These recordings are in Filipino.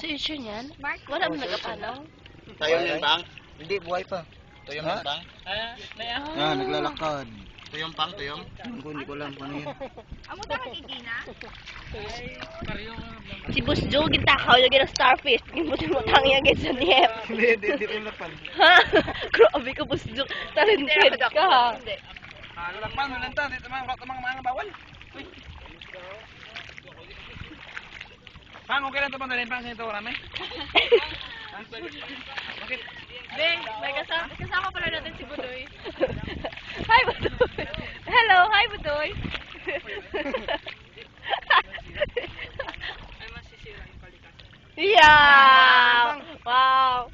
Seryoso yan? Wala mo nagapanaw? Tayo yan bang? Hindi, buhay pa. Tuyong yan bang? Naglalakad. Tuyong pang, tuyong? Hindi ko alam kung ano yun. Amo ta magigina? Si Boss Joe, gintakaw yung gina starfish. Gimutin mo tangya agad sa niyep. Hindi ko lakpan. Ha? Grabe ka, Boss Joe. Talented ka, ha? Lakpan, malanta. Dito mga bawal. Pang, okay lang ito pang dalhin. Pang, sinito ko rami. Bakit? Beng, may kasama pala natin si Budoy. Hi, Budoy. Hello, hi, Budoy. Ay, masisira yung kalikasan. Yeah! Wow!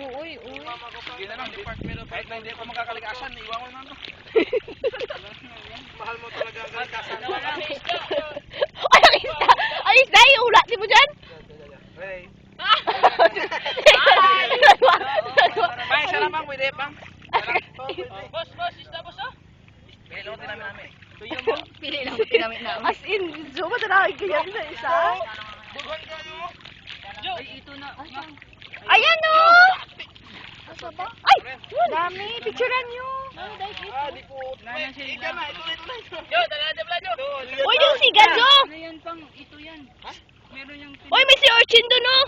Uy. Hindi na lang, department of kahit na hindi ako magkakalikasan, iwan ko naman to. Mahal mo talaga ang kalikasan. Ay, ang isda! Ang isda! Yung ulati mo dyan? Hey. Bye, Siya naman, pwede pang. Boss, isda, boss, oh. Pili lang namin namin. Pili lang namin namin. As in, Joe, matalakay ka yan sa isa? Bugon kayo. Ay, ito na. Ayan o! Asa ba? Ay! Dami! Picturean nyo! Di po. Ika na, ito na. Yo, talaga pala nyo. Uy, yung siga, Joe! Ano yan, pang? Ito yan. Meron yung... Uy, may si Orchin doon, oh!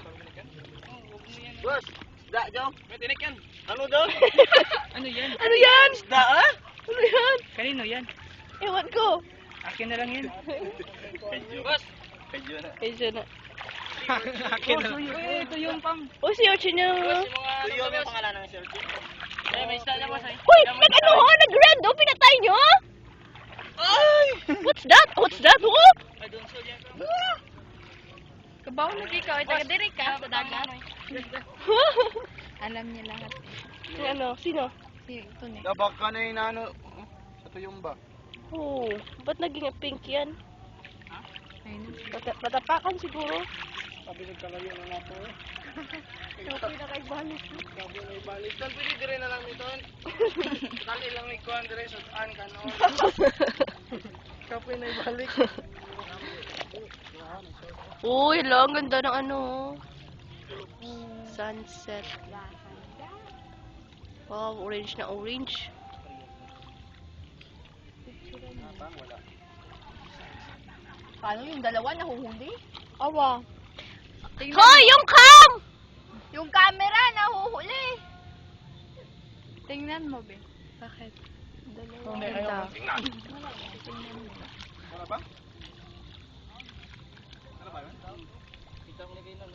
Boss, isda, Joe. May tinik yan. Ano daw? Ano yan? Ano yan? Isda, ah? Ano yan? Kanino yan? Ewan ko. Akin na lang yan. Boss. Medyo na. Medyo na. Akin na. Uy, ito yung pang. Uy, si Orchin yung... Tuyo yung pangalan ng sir. Ay, may isda na, boss. Ay. Uy! Nag-ano ho? Nag-red, oh! Pinatay nyo? Ay! What's that? What's that, oh? Ay, doon sa yan. Kabaw lagi ka. Ay, taga-diri ka sa dagat. Alam niya lahat. Si ano? Sino? Ito na. Dabag ka na yung ano. Ito yung ba? Oh, ba't naging pink yan? Ayun. Patapakan siguro. Sabi nagkalayo na nga po. Okay na kay Balik. Sabi na ibalik. Saan pwede dire na lang nito? Dali lang may kuhan dire sa saan ka no? Kapoy na ibalik. Uy, ang ganda ng ano. Sunset. Wow, orange na orange. Paano yung dalawa nahuhuli? Awa. Tingnan Hoy, yung cam! yung camera nahuhuli. Tingnan mo, be. Bakit? Oh, ganda. Ano ba? Ano ba yun? Kita mo na kayo lang.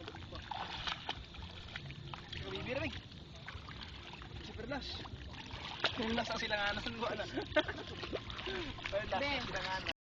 Bibir rin. Si Perlas. Perlas ang silanganan. Perlas ang silanganan.